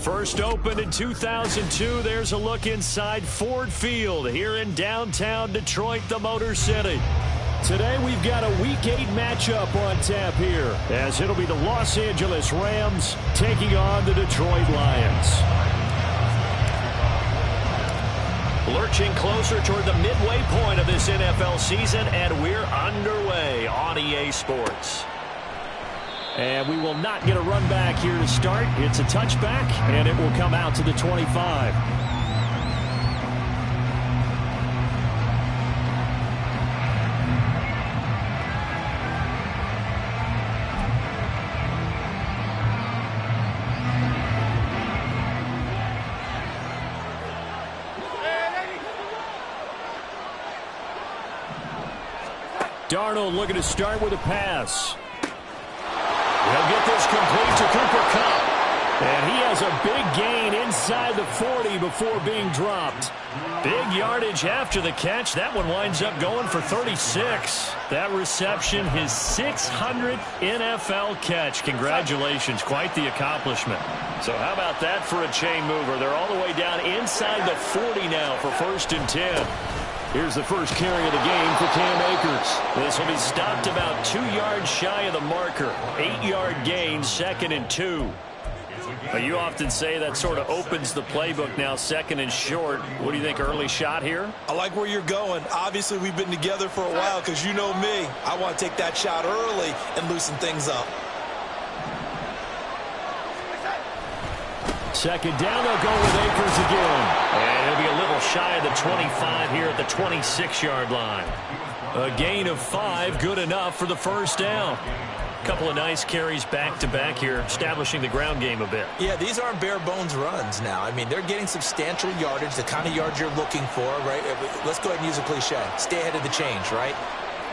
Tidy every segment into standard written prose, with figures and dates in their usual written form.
First opened in 2002, there's a look inside Ford Field here in downtown Detroit, the Motor City. Today we've got a Week 8 matchup on tap here, as it'll be the Los Angeles Rams taking on the Detroit Lions. Lurching closer toward the midway point of this NFL season, and we're underway on EA Sports. And we will not get a run back here to start. It's a touchback, and it will come out to the 25. Darnold looking to start with a pass. He'll get this complete to Cooper Kupp. And he has a big gain inside the 40 before being dropped. Big yardage after the catch. That one winds up going for 36. That reception, his 600th NFL catch. Congratulations. Quite the accomplishment. So how about that for a chain mover? They're all the way down inside the 40 now for 1st and 10. Here's the first carry of the game for Cam Akers. This will be stopped about 2 yards shy of the marker. 8-yard gain, 2nd and 2. You often say that sort of opens the playbook now, 2nd and short. What do you think, early shot here? I like where you're going. Obviously, we've been together for a while because you know me. I want to take that shot early and loosen things up. 2nd down, they'll go with Akers again. And he'll be a little shy of the 25 here at the 26-yard line. A gain of 5, good enough for the 1st down. A couple of nice carries back-to-back here, establishing the ground game a bit. Yeah, these aren't bare-bones runs now. I mean, they're getting substantial yardage, the kind of yards you're looking for, right? Let's go ahead and use a cliche. Stay ahead of the change, right?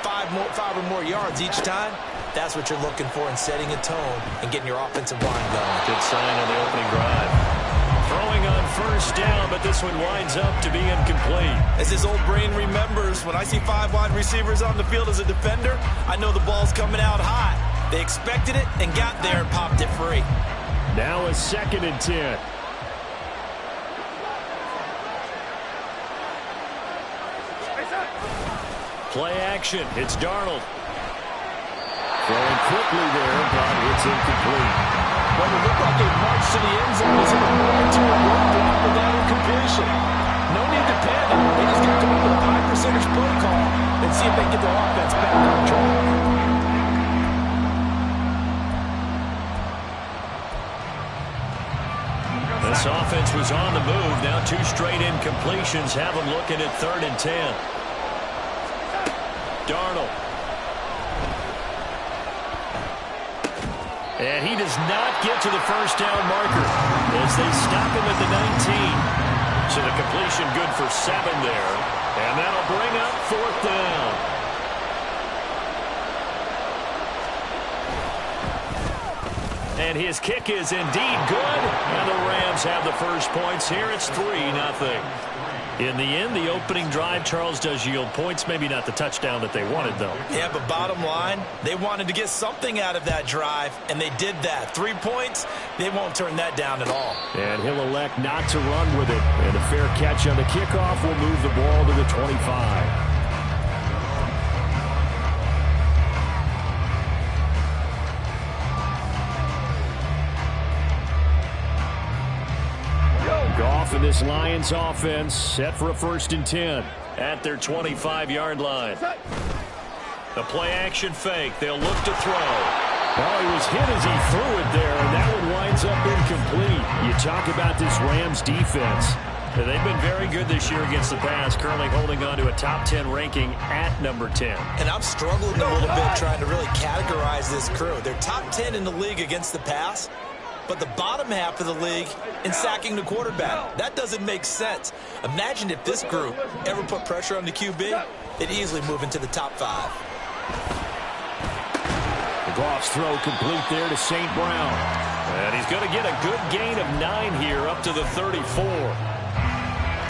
5 or more yards each time. That's what you're looking for in setting a tone and getting your offensive line going. Good sign on the opening drive. Throwing on 1st down, but this one winds up to be incomplete. As his old brain remembers, when I see 5 wide receivers on the field as a defender, I know the ball's coming out hot. They expected it and got there and popped it free. Now a 2nd and 10. Play action. It's Darnold. Throwing quickly there, but it's incomplete. Well, it looked like they marched to the end zone. He's in a 4-2-1 block with that incompletion. No need to panic. They just got to come up with a high percentage play call and see if they can get their offense back on track. This offense was on the move. Now 2 straight incompletions have them looking at 3rd and 10. Darnold. And he does not get to the 1st down marker as they stop him at the 19. So the completion good for 7 there. And that'll bring up 4th down. And his kick is indeed good. And the Rams have the first points here. It's 3-0. In the end, the opening drive, Charles, does yield points. Maybe not the touchdown that they wanted, though. Yeah, but bottom line, they wanted to get something out of that drive, and they did that. 3 points, they won't turn that down at all. And he'll elect not to run with it. And a fair catch on the kickoff will move the ball to the 25. Goff and this Lions offense set for a 1st and 10 at their 25-yard line. The play-action fake. They'll look to throw. Oh, he was hit as he threw it there, and that one winds up incomplete. You talk about this Rams defense. They've been very good this year against the pass, currently holding on to a top 10 ranking at number 10. And I'm struggling a little bit trying to really categorize this crew. They're top 10 in the league against the pass, but the bottom half of the league in sacking the quarterback. That doesn't make sense. Imagine if this group ever put pressure on the QB, they'd easily move into the top 5. The Goff's throw complete there to St. Brown. And he's going to get a good gain of 9 here up to the 34.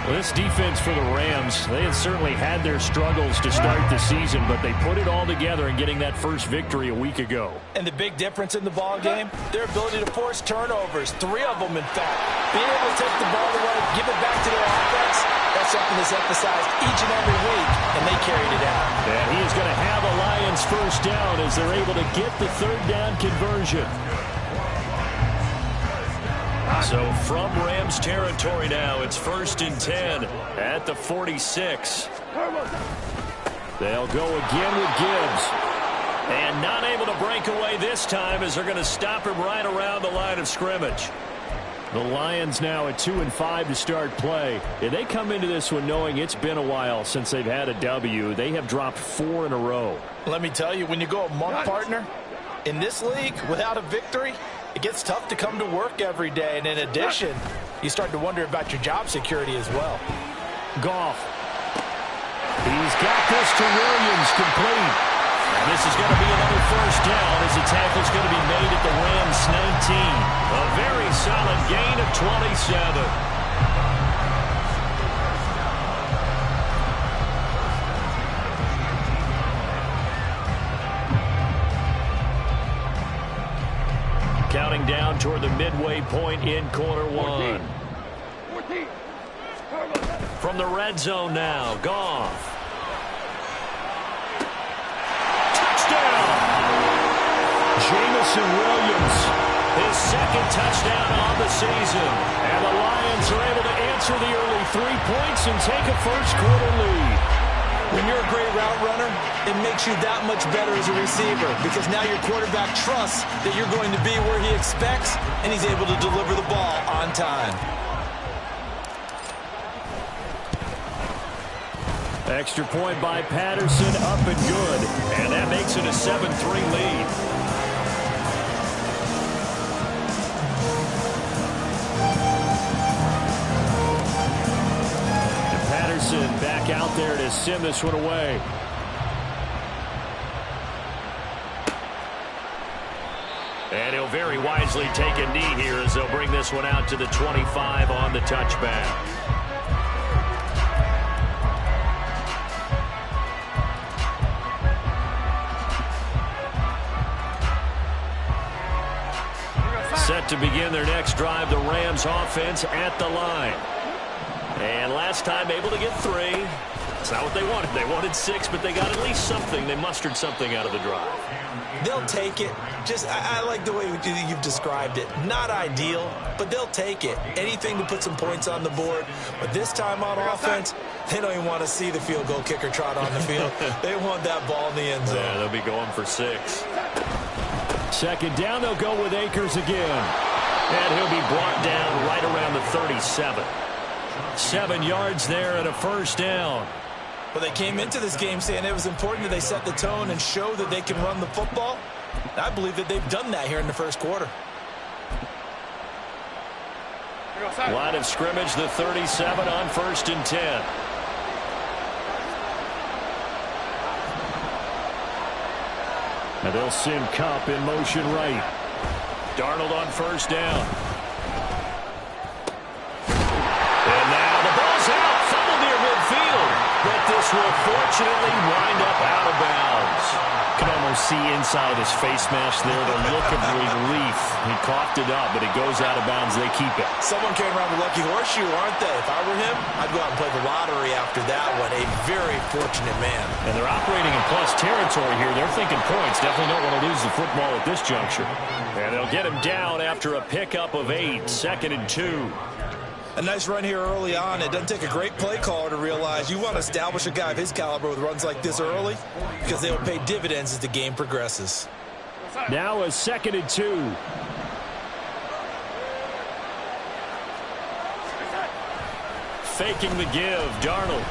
Well, this defense for the Rams, they had certainly had their struggles to start the season, but they put it all together in getting that first victory a week ago. And the big difference in the ball game, their ability to force turnovers, 3 of them in fact. Being able to take the ball away, give it back to their offense, that's something that's emphasized each and every week, and they carried it out. And he is going to have a Lions first down as they're able to get the third down conversion. So from Rams territory now, it's 1st and 10 at the 46. They'll go again with Gibbs. And not able to break away this time as they're going to stop him right around the line of scrimmage. The Lions now at 2-5 to start play. And they come into this one knowing it's been a while since they've had a W. They have dropped 4 in a row. Let me tell you, when you go a month, partner, in this league without a victory, it gets tough to come to work every day. And in addition, you start to wonder about your job security as well. Goff. He's got this to Williams, complete. And this is going to be another first down as the tackle's going to be made at the Rams 19. A very solid gain of 27. Counting down toward the midway point in quarter 1. From the red zone now, Goff. Touchdown! Jamison Williams, his 2nd touchdown on the season. And the Lions are able to answer the early 3 points and take a first quarter lead. When you're a great route runner, it makes you that much better as a receiver because now your quarterback trusts that you're going to be where he expects, and he's able to deliver the ball on time. Extra point by Patterson, up and good. And that makes it a 7-3 lead. Back out there to send this one away. And he'll very wisely take a knee here as they'll bring this one out to the 25 on the touchback. Set to begin their next drive, the Rams offense at the line. And last time able to get 3. That's not what they wanted. They wanted 6, but they got at least something. They mustered something out of the drive. They'll take it. I like the way you've described it. Not ideal, but they'll take it. Anything to put some points on the board. But this time on offense, they don't even want to see the field goal kicker trot on the field. They want that ball in the end zone. Yeah, they'll be going for 6. 2nd down, they'll go with Akers again. And he'll be brought down right around the 37. 7 yards there and a first down. Well, they came into this game saying it was important that they set the tone and show that they can run the football. I believe that they've done that here in the first quarter. Line of scrimmage, the 37 on 1st and 10. And they'll send Kupp in motion right. Darnold on first down. And now the ball's out. Fumble near midfield. But this will fortunately wind up out of bounds. You can almost see inside his face mask there the look of relief. He coughed it up, but it goes out of bounds. They keep it. Someone came around with lucky horseshoe, aren't they? If I were him, I'd go out and play the lottery after that one. A very fortunate man. And they're operating in plus territory here. They're thinking points. Definitely don't want to lose the football at this juncture. And they'll get him down after a pickup of 8. 2nd and 2. A nice run here early on. It doesn't take a great play caller to realize you want to establish a guy of his caliber with runs like this early because they will pay dividends as the game progresses. Now a 2nd and 2. Faking the give, Darnold.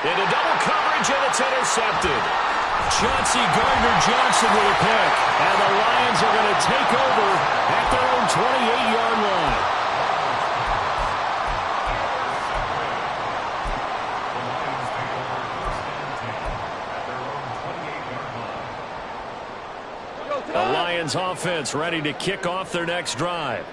Into double coverage, and it's intercepted. Chauncey Gardner-Johnson with a pick. And the Lions are going to take over at their own 28-yard line. The Lions offense ready to kick off their next drive.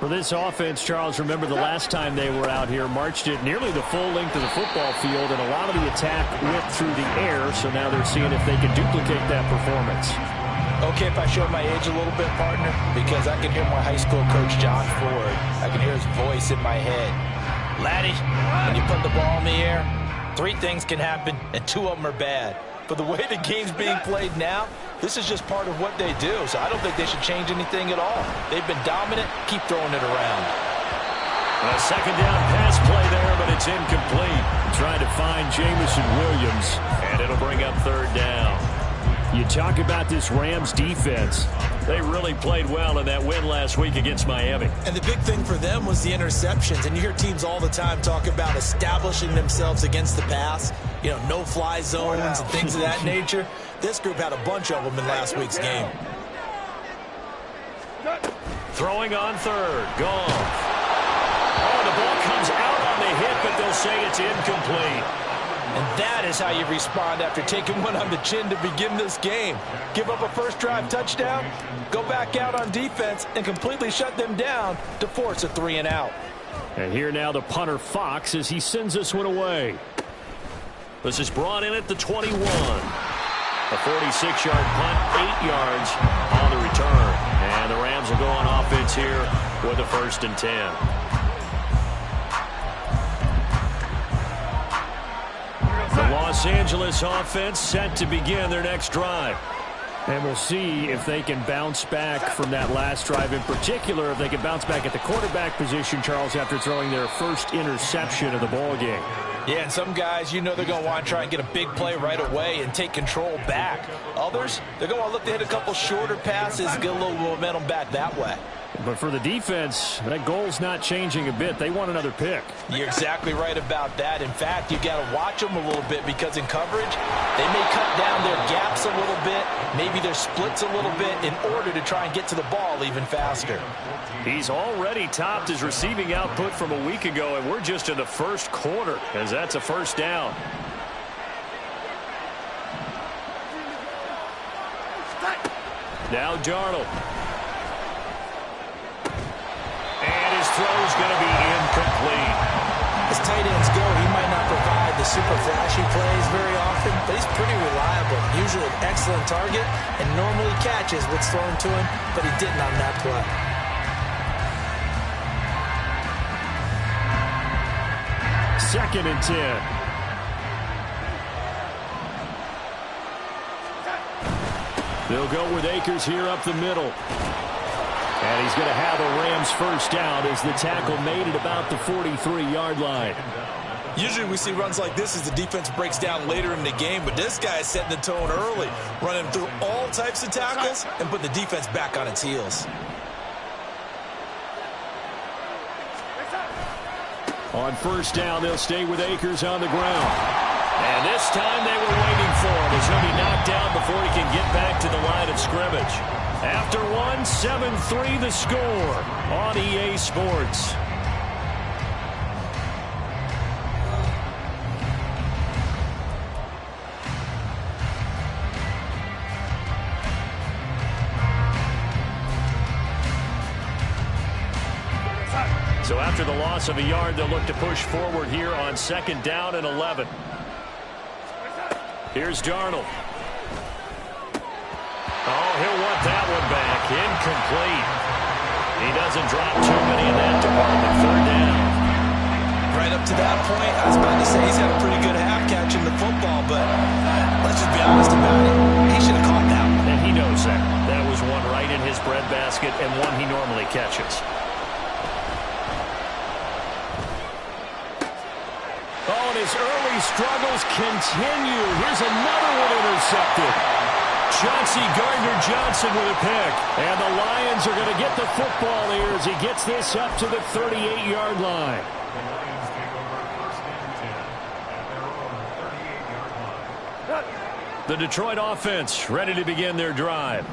For this offense, Charles, remember the last time they were out here, marched it nearly the full length of the football field, and a lot of the attack went through the air, so now they're seeing if they can duplicate that performance. Okay, if I show my age a little bit, partner, because I can hear my high school coach, John Ford. I can hear his voice in my head. Laddie, when you put the ball in the air, 3 things can happen, and 2 of them are bad. But the way the game's being played now, this is just part of what they do, so I don't think they should change anything at all. They've been dominant. Keep throwing it around. A second down pass play there, but it's incomplete. Trying to find Jamison Williams, and it'll bring up 3rd down. You talk about this Rams defense. They really played well in that win last week against Miami. And the big thing for them was the interceptions. And you hear teams all the time talk about establishing themselves against the pass. You know, no-fly zones and things of that nature. This group had a bunch of them in last week's game. Throwing on 3rd. Gone. Oh, the ball comes out on the hit, but they'll say it's incomplete. And that is how you respond after taking one on the chin to begin this game. Give up a first drive touchdown, go back out on defense, and completely shut them down to force a 3 and out. And here now the punter Fox as he sends this one away. This is brought in at the 21. A 46-yard punt, 8 yards on the return. And the Rams will go on offense here with a 1st and 10. The Los Angeles offense set to begin their next drive. And we'll see if they can bounce back from that last drive. In particular, if they can bounce back at the quarterback position, Charles, after throwing their first interception of the ball game. Yeah, and some guys, you know they're going to want to try and get a big play right away and take control back. Others, they're going to want to look to hit a couple shorter passes, get a little momentum back that way. But for the defense, that goal's not changing a bit. They want another pick. You're exactly right about that. In fact, you got to watch them a little bit because in coverage, they may cut down their gaps a little bit, maybe their splits a little bit in order to try and get to the ball even faster. He's already topped his receiving output from a week ago, and we're just in the first quarter as that's a 1st down. Now Darnold. And his throw's going to be incomplete. As tight ends go, he might not provide the super flashy plays very often, but he's pretty reliable. Usually an excellent target and normally catches what's thrown to him, but he didn't on that play. Second and 10. They'll go with Akers here up the middle. And he's going to have a Rams 1st down as the tackle made at about the 43-yard line. Usually we see runs like this as the defense breaks down later in the game, but this guy is setting the tone early, running through all types of tackles and put the defense back on its heels. On 1st down, they'll stay with Akers on the ground. And this time they were waiting for him as he'll be knocked down before he can get back to the line of scrimmage. After 7-3 the score on EA Sports. So after the loss of a yard, they'll look to push forward here on 2nd down and 11. Here's Darnold. Oh, he'll want that one back. Incomplete. He doesn't drop too many in that department. 3rd down. Right up to that point, I was about to say he's had a pretty good half catching the football, but let's just be honest about it. He should have caught that one. And he knows that. That was one right in his breadbasket and one he normally catches. Oh, and his early struggles continue. Here's another one intercepted. Chauncey Gardner-Johnson with a pick. And the Lions are going to get the football here as he gets this up to the 38-yard line. The Detroit offense ready to begin their drive.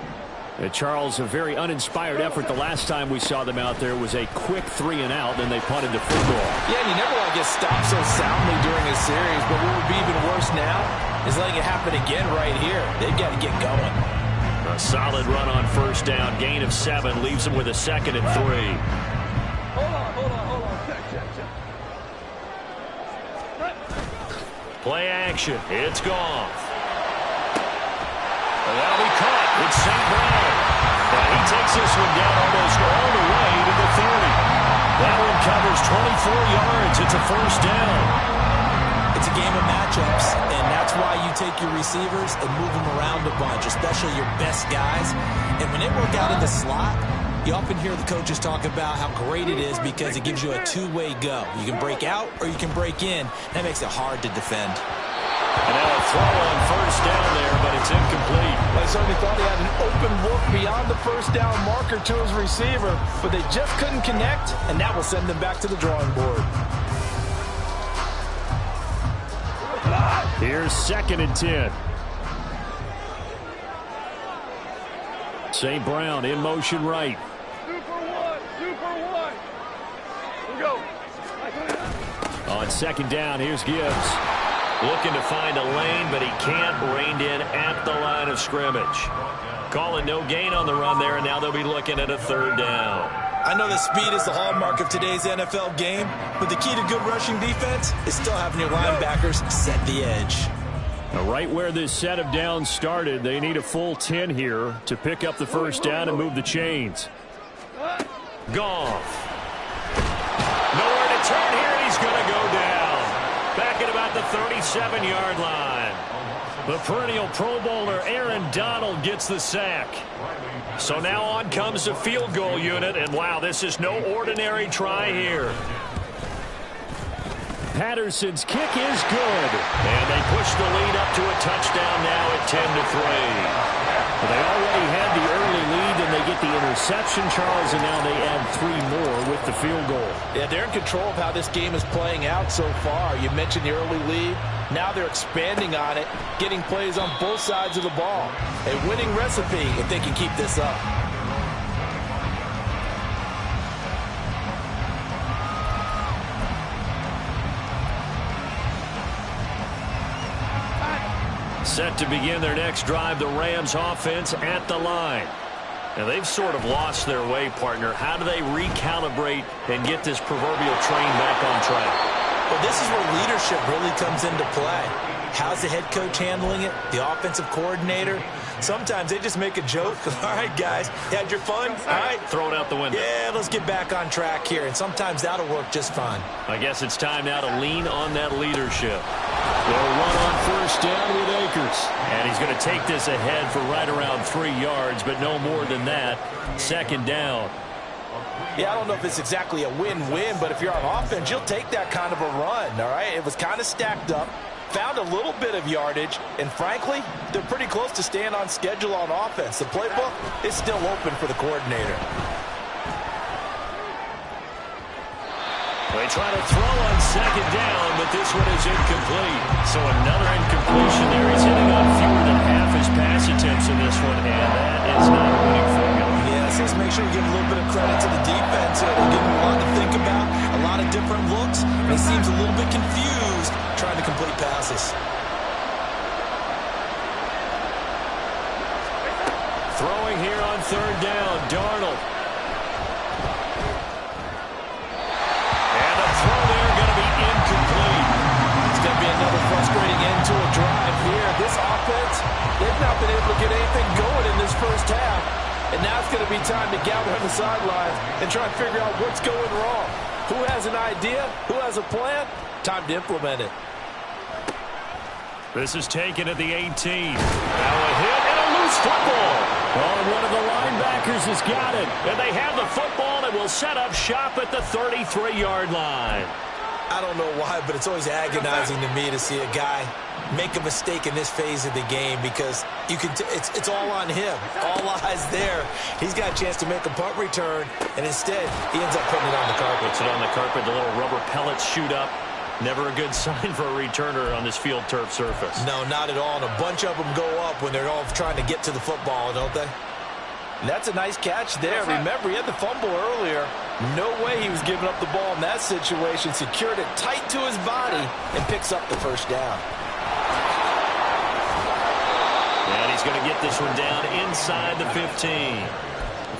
Charles, a very uninspired effort the last time we saw them out there was a quick 3-and-out, and they punted the football. Yeah, and you never want to get stopped so soundly during a series, but what would be even worse now is letting it happen again right here. They've got to get going. A solid run on 1st down, gain of 7, leaves them with a 2nd and 3. Play action. It's Goff. That'll be caught. It's St. Brown. And he takes this one down almost all the way to the 30. That one covers 24 yards. It's a first down. It's a game of matchups, and that's why you take your receivers and move them around a bunch, especially your best guys. And when they work out in the slot, you often hear the coaches talk about how great it is because it gives you a two-way go. You can break out or you can break in. That makes it hard to defend. And now a throw on first down there, but it's incomplete. I certainly thought he had an open look beyond the first down marker to his receiver, but they just couldn't connect, and that will send them back to the drawing board. Here's 2nd and 10. St. Brown in motion right. Super one. Here we go. On 2nd down, here's Gibbs. Looking to find a lane, but he can't. Reined in at the line of scrimmage. Calling no gain on the run there, and now they'll be looking at a 3rd down. I know that speed is the hallmark of today's NFL game, but the key to good rushing defense is still having your linebackers set the edge. Now, right where this set of downs started, they need a full 10 here to pick up the first down and move the chains. Goff. Nowhere to turn here, and he's going to go down. Back at about the 37-yard line. The perennial Pro Bowler Aaron Donald gets the sack. So now on comes the field goal unit, and wow, this is no ordinary try here. Patterson's kick is good, and they push the lead up to a touchdown now at 10-3. Well, they already had the early lead, and they get the interception, Charles, and now they add 3 more with the field goal. Yeah, they're in control of how this game is playing out so far. You mentioned the early lead. Now they're expanding on it, getting plays on both sides of the ball. A winning recipe if they can keep this up. Set to begin their next drive, the Rams offense at the line. Now, they've sort of lost their way, partner. How do they recalibrate and get this proverbial train back on track? Well, this is where leadership really comes into play. How's the head coach handling it? The offensive coordinator? Sometimes they just make a joke. All right, guys, you had your fun? All right. Throw it out the window. Yeah, let's get back on track here. And sometimes that'll work just fine. I guess it's time now to lean on that leadership. They'll run on first down with Akers. And he's going to take this ahead for right around 3 yards, but no more than that. 2nd down. Yeah, I don't know if it's exactly a win-win, but if you're on offense, you'll take that kind of a run, all right? It was kind of stacked up, found a little bit of yardage, and frankly, they're pretty close to staying on schedule on offense. The playbook is still open for the coordinator. They try to throw on 2nd down, but this one is incomplete. So another incompletion there. He's hitting on fewer than half his pass attempts in this one, and that is not a winning formula. Yes, let's make sure we give a little bit of credit to the defense here. They're giving a lot to think about, a lot of different looks, and he seems a little bit confused trying to complete passes. Throwing here on 3rd down, Darnold. And a throw there going to be incomplete. It's going to be another frustrating end to a drive here. This offense, they've not been able to get anything going in this first half. And now it's going to be time to gather on the sidelines and try and figure out what's going wrong. Who has an idea? Who has a plan? Time to implement it. This is taken at the 18. Now a hit and a loose football. Oh, one of the linebackers has got it. And they have the football and will set up shop at the 33-yard line. I don't know why, but it's always agonizing to me to see a guy make a mistake in this phase of the game because you can it's all on him. All eyes there. He's got a chance to make a punt return, and instead he ends up putting it on the carpet. Puts it on the carpet. The little rubber pellets shoot up. Never a good sign for a returner on this field turf surface. No, not at all. And a bunch of them go up when they're all trying to get to the football, don't they? And that's a nice catch there. Remember, he had the fumble earlier. No way he was giving up the ball in that situation. Secured it tight to his body and picks up the first down. And he's going to get this one down inside the 15.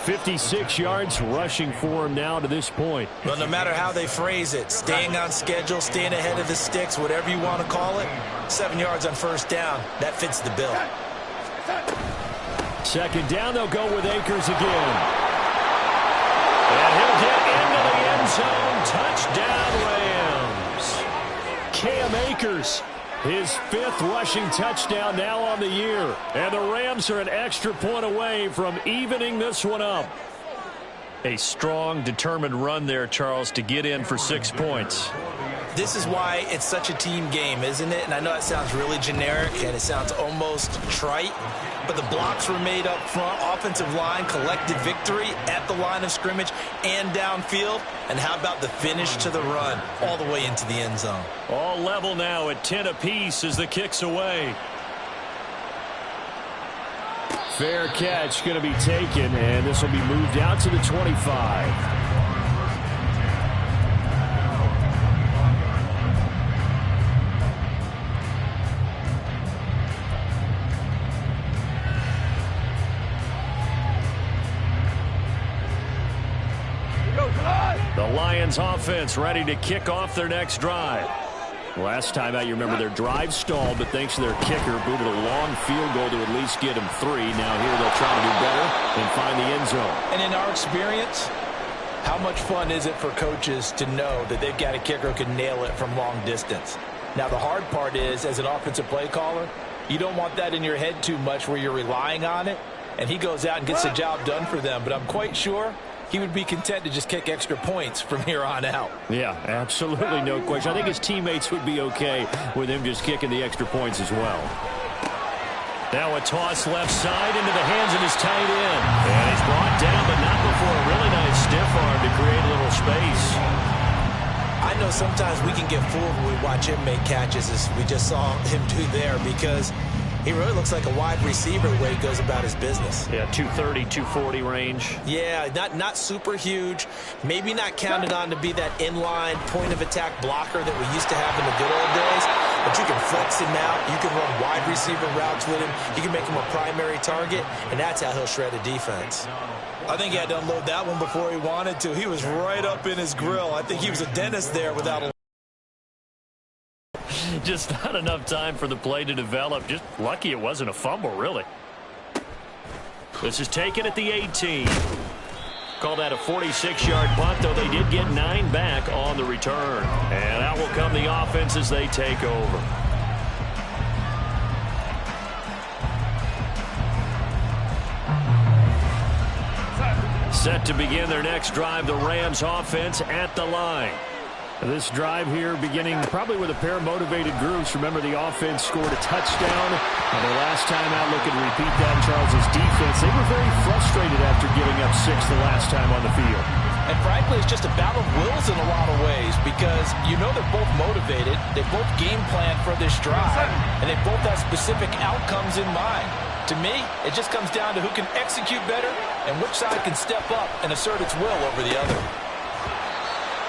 56 yards rushing for him now to this point. Well, no matter how they phrase it, staying on schedule, staying ahead of the sticks, whatever you want to call it, 7 yards on first down, that fits the bill. Second down, they'll go with Akers again. And he'll get into the end zone. Touchdown, Rams. Cam Akers, his 5th rushing touchdown now on the year. And the Rams are an extra point away from evening this one up. A strong, determined run there, Charles, to get in for 6 points. This is why it's such a team game, isn't it? And I know it sounds really generic and it sounds almost trite, but the blocks were made up front, offensive line, collected victory at the line of scrimmage and downfield. And how about the finish to the run all the way into the end zone? All level now at 10 apiece as the kick's away. Fair catch going to be taken, and this will be moved out to the 25. The Lions offense ready to kick off their next drive. Last time out, you remember their drive stalled, but thanks to their kicker, booted a long field goal to at least get them 3. Now here they'll try to do better and find the end zone. And in our experience, how much fun is it for coaches to know that they've got a kicker who can nail it from long distance? Now the hard part is, as an offensive play caller, you don't want that in your head too much where you're relying on it, and he goes out and gets the job done for them. But I'm quite sure he would be content to just kick extra points from here on out. Yeah, absolutely, no question. I think his teammates would be okay with him just kicking the extra points as well. Now a toss left side into the hands of his tight end. And he's brought down, but not before a really nice stiff arm to create a little space. I know sometimes we can get fooled when we watch him make catches, as we just saw him do there, because he really looks like a wide receiver the way he goes about his business. Yeah, 230, 240 range. Yeah, not super huge. Maybe not counted on to be that inline point-of-attack blocker that we used to have in the good old days. But you can flex him out. You can run wide receiver routes with him. You can make him a primary target, and that's how he'll shred a defense. I think he had to unload that one before he wanted to. He was right up in his grill. I think he was a dentist there without a... Just not enough time for the play to develop. Just lucky it wasn't a fumble, really. This is taken at the 18. Call that a 46-yard punt, though they did get 9 back on the return. And out will come the offense as they take over. Set to begin their next drive, the Rams offense at the line. This drive here beginning probably with a pair of motivated groups. Remember, the offense scored a touchdown. And their last time out, looking to repeat that in Charles' defense. They were very frustrated after giving up 6 the last time on the field. And frankly, it's just a battle of wills in a lot of ways, because you know they're both motivated. They both game plan for this drive, and they both have specific outcomes in mind. To me, it just comes down to who can execute better and which side can step up and assert its will over the other.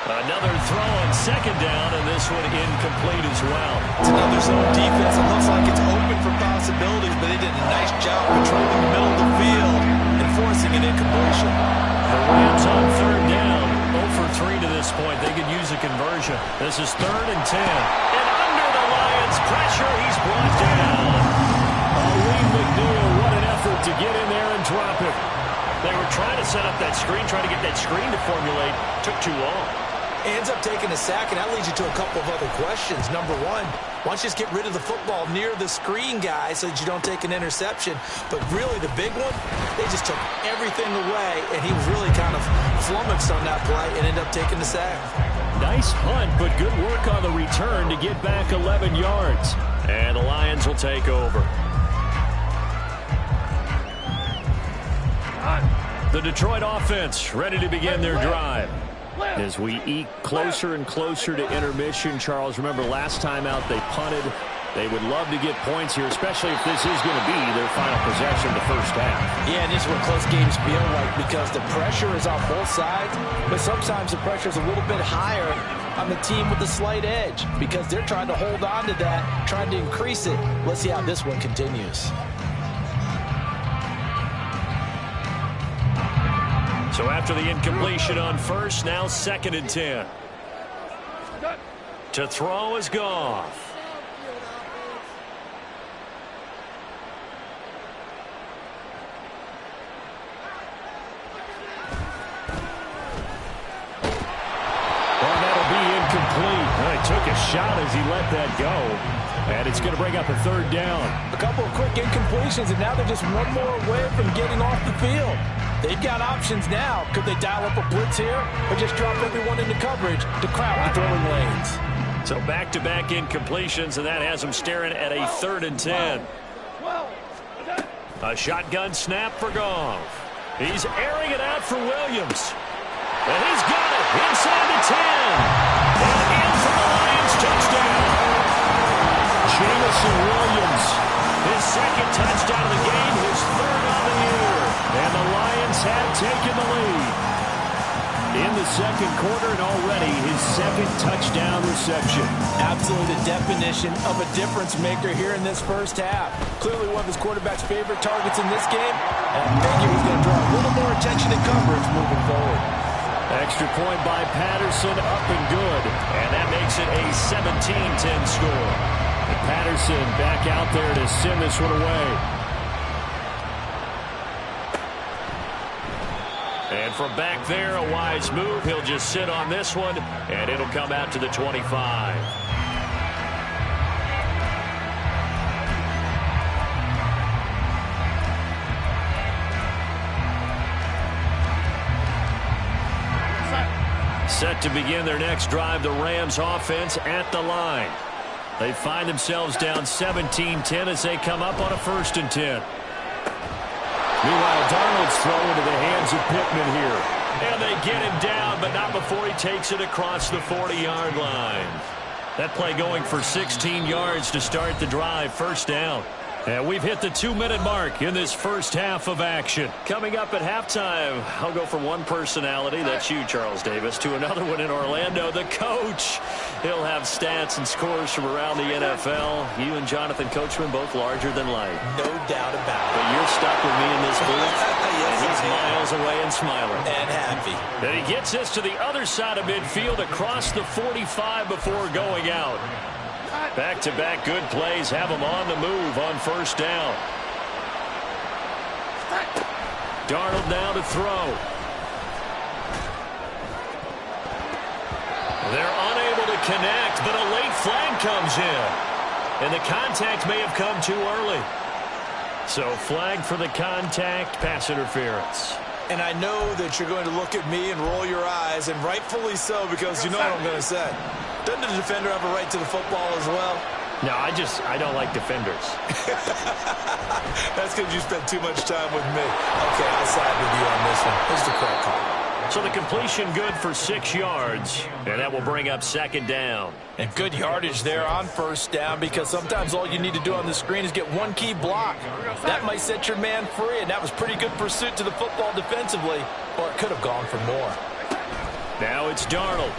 Another throw on second down, and this one incomplete as well. It's another zone defense. It looks like it's open for possibilities, but they did a nice job controlling the middle of the field and forcing an incompletion. The Rams on third down, 0 for 3 to this point. They could use a conversion. This is 3rd and 10. And under the Lions' pressure, he's brought down. Lee McNeil, what an effort to get in there and drop it. They were trying to set up that screen, trying to get that screen to formulate. Took too long. Ends up taking a sack, and that leads you to a couple of other questions. Number one, why don't you just get rid of the football near the screen guy so that you don't take an interception? But really, the big one, they just took everything away, and he was really kind of flummoxed on that play and ended up taking the sack. Nice hunt, but good work on the return to get back 11 yards. And the Lions will take over. The Detroit offense ready to begin their drive. As we eke closer and closer to intermission, Charles, remember last time out they punted. They would love to get points here, especially if this is going to be their final possession of the first half. Yeah, and this is what close games feel like, because the pressure is on both sides, but sometimes the pressure is a little bit higher on the team with the slight edge, because they're trying to hold on to that, trying to increase it. Let's see how this one continues. So after the incompletion on first, now 2nd and 10. To throw is Goff. Took a shot as he let that go. And it's going to bring up a 3rd down. A couple of quick incompletions, and now they're just one more away from getting off the field. They've got options now. Could they dial up a blitz here or just drop everyone into coverage to crowd the throwing lanes? So back-to-back incompletions, and that has them staring at a 3rd and 10. A shotgun snap for Goff. He's airing it out for Williams. And he's got it inside the 10. And in for the Lions touchdown. Jamison Williams. His 2nd touchdown of the game, his 3rd on the year. And the Lions have taken the lead. In the 2nd quarter, and already his 2nd touchdown reception. Absolutely the definition of a difference maker here in this first half. Clearly one of his quarterback's favorite targets in this game. And I think he was going to draw a little more attention and coverage moving forward. Extra point by Patterson, up and good. And that makes it a 17-10 score. And Patterson back out there to send this one away. And from back there, a wise move. He'll just sit on this one, and it'll come out to the 25. Set to begin their next drive, the Rams offense at the line. They find themselves down 17-10 as they come up on a 1st and 10. Meanwhile, Darnold's throw into the hands of Pittman here. And they get him down, but not before he takes it across the 40-yard line. That play going for 16 yards to start the drive, 1st down. And we've hit the 2-minute mark in this first half of action. Coming up at halftime, I'll go from one personality, that's you, Charles Davis, to another one in Orlando, the coach. He'll have stats and scores from around the NFL. You and Jonathan Coachman both larger than life. No doubt about it. But you're stuck with me in this booth. Yes, he's miles away and smiling. And happy. And he gets us to the other side of midfield across the 45 before going out. Back-to-back good plays have him on the move on 1st down. Darnold now to throw. They're unable to connect, but a late flag comes in. And the contact may have come too early. So flag for the contact, pass interference. And I know that you're going to look at me and roll your eyes, and rightfully so, because you know what I'm going to say. Doesn't the defender have a right to the football as well? No, I don't like defenders. That's because you spent too much time with me. Okay, I'll side with you on this one. Here's the correct call. So the completion good for 6 yards, and that will bring up 2nd down. And good yardage there on 1st down, because sometimes all you need to do on the screen is get one key block. That might set your man free, and that was pretty good pursuit to the football defensively, or it could have gone for more. Now it's Darnold.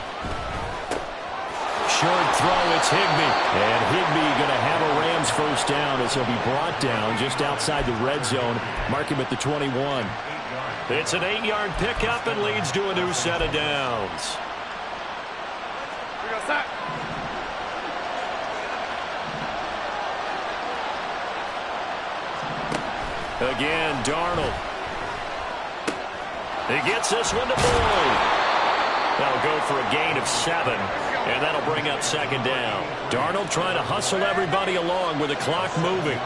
Short throw, it's Higbee. And Higbee going to have a Rams 1st down as he'll be brought down just outside the red zone. Mark him at the 21. It's an 8-yard pickup and leads to a new set of downs. Again, Darnold. He gets this one to Boyd. That'll go for a gain of 7, and that'll bring up 2nd down. Darnold trying to hustle everybody along with the clock moving.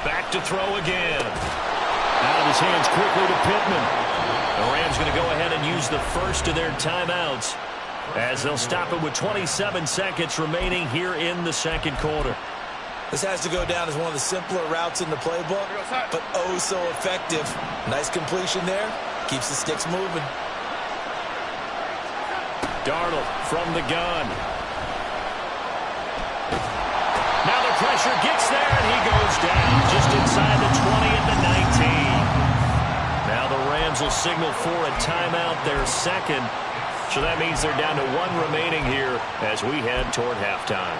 Back to throw again. Out of his hands quickly to Pittman. The Rams going to go ahead and use the first of their timeouts as they'll stop it with 27 seconds remaining here in the 2nd quarter. This has to go down as one of the simpler routes in the playbook, but oh so effective. Nice completion there. Keeps the sticks moving. Darnold from the gun. Now the pressure gets there, and he goes down just inside the 20 at the 19. Now the Rams will signal for a timeout, their 2nd. So that means they're down to 1 remaining here as we head toward halftime.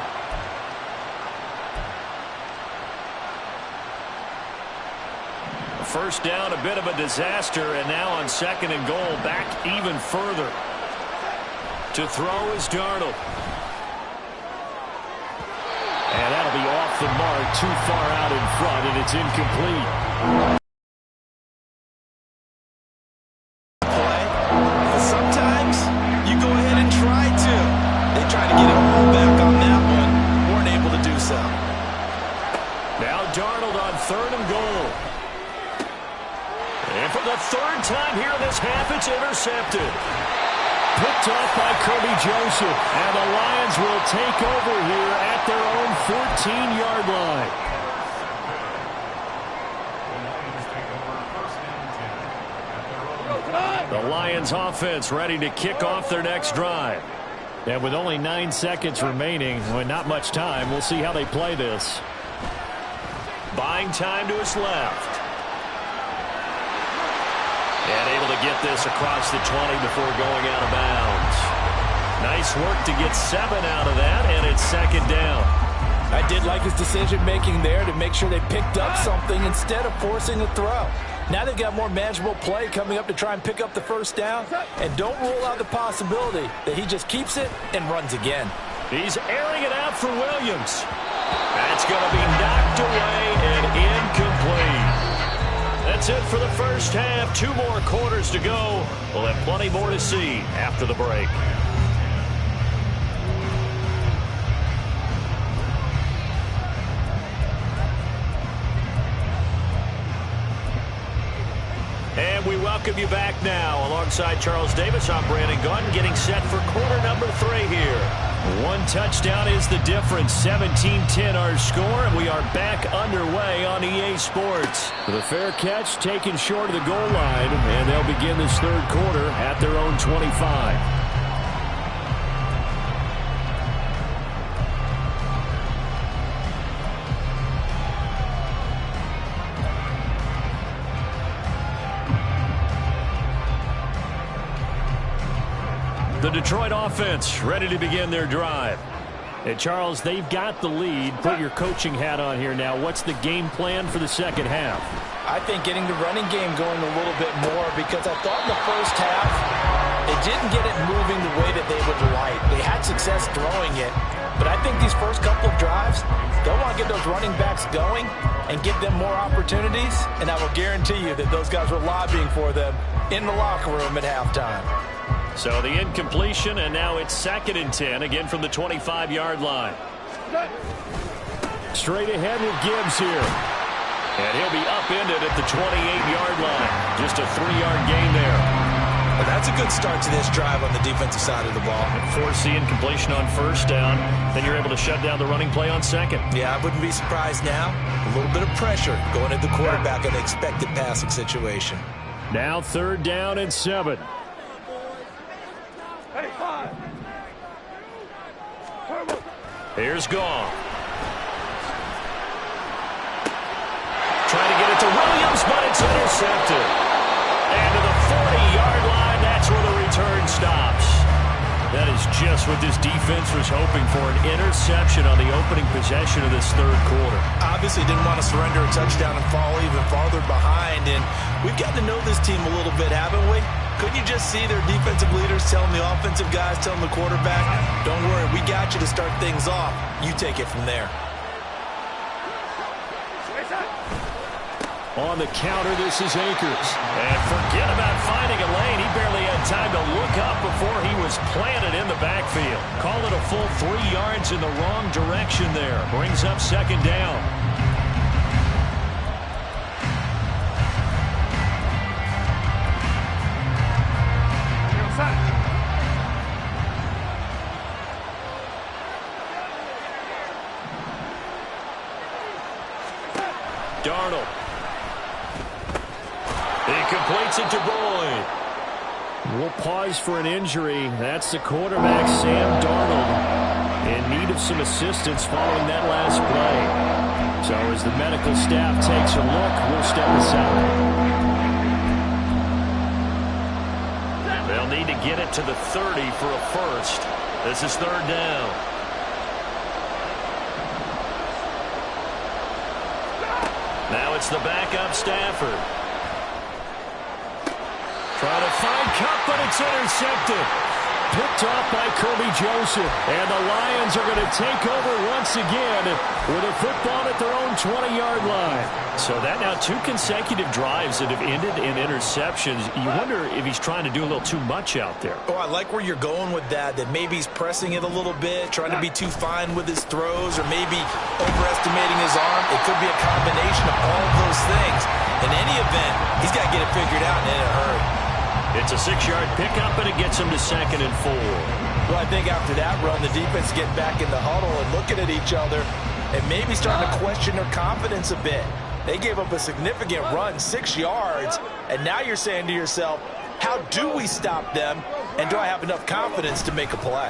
first down, a bit of a disaster, and now on second and goal, back even further. To throw is Darnold. And that'll be off the mark, too far out in front, and it's incomplete. Sometimes you go ahead and try to. They tried to get it all back on that one. Weren't able to do so. Now Darnold on third and goal. And for the third time here in this half, it's intercepted. Picked off by Kirby Joseph. And the Lions will take over here at their own 14-yard line. The Lions offense ready to kick off their next drive. And with only 9 seconds remaining, well, not much time, we'll see how they play this. Buying time to his left. And able to get this across the 20 before going out of bounds. Nice work to get 7 out of that, and it's second down. I did like his decision-making there to make sure they picked up something instead of forcing a throw. Now they've got more manageable play coming up to try and pick up the first down. And don't rule out the possibility that he just keeps it and runs again. He's airing it out for Williams. That's going to be knocked away and incomplete. That's it for the first half. 2 more quarters to go. We'll have plenty more to see after the break. And we welcome you back now. Alongside Charles Davis, I'm Brandon Gunn, getting set for quarter number 3 here. 1 touchdown is the difference. 17-10 our score, and we are back underway on EA Sports. The fair catch taken short of the goal line, and they'll begin this third quarter at their own 25. The Detroit offense ready to begin their drive. And Charles, they've got the lead. Put your coaching hat on here now. What's the game plan for the second half? I think getting the running game going a little bit more, because I thought in the first half they didn't get it moving the way that they would like. They had success throwing it, but I think these first couple of drives, they'll want to get those running backs going and give them more opportunities, and I will guarantee you that those guys were lobbying for them in the locker room at halftime. So the incompletion, and now it's 2nd and 10, again from the 25-yard line. Straight ahead with Gibbs here. And he'll be upended at the 28-yard line. Just a 3-yard gain there. Well, that's a good start to this drive on the defensive side of the ball. Force the incompletion on first down. Then you're able to shut down the running play on second. Yeah, I wouldn't be surprised now. A little bit of pressure going at the quarterback in an expected passing situation. Now 3rd down and 7. Here's Gong. Trying to get it to Williams, but it's intercepted. And to the 40-yard line, that's where the return stops. That is just what this defense was hoping for, an interception on the opening possession of this third quarter. Obviously didn't want to surrender a touchdown and fall even farther behind, and we've gotten to know this team a little bit, haven't we? Couldn't you just see their defensive leaders telling the offensive guys, telling the quarterback, don't worry, we got you to start things off. You take it from there. On the counter, this is Akers. And forget about finding a lane. He barely had time to look up before he was planted in the backfield. Call it a full 3 yards in the wrong direction there. Brings up 2nd down. Darnold. He completes it to Boyd. We'll pause for an injury. That's the quarterback, Sam Darnold, in need of some assistance following that last play. So as the medical staff takes a look, we'll step aside. They'll need to get it to the 30 for a first. This is 3rd down. Now it's the backup Stafford. Trying to find Cup, but it's intercepted. Picked off by Kirby Joseph. And the Lions are going to take over once again with a football at their own 20-yard line. So that now 2 consecutive drives that have ended in interceptions. You wonder if he's trying to do a little too much out there. Oh, I like where you're going with that maybe he's pressing it a little bit, trying to be too fine with his throws, or maybe overestimating his arm. It could be a combination of all of those things. In any event, he's got to get it figured out and in a hurry. It's a 6-yard pickup, and it gets him to 2nd and 4. Well, I think after that run, the defense getting back in the huddle and looking at each other and maybe starting to question their confidence a bit. They gave up a significant run, 6 yards, and now you're saying to yourself, how do we stop them, and do I have enough confidence to make a play?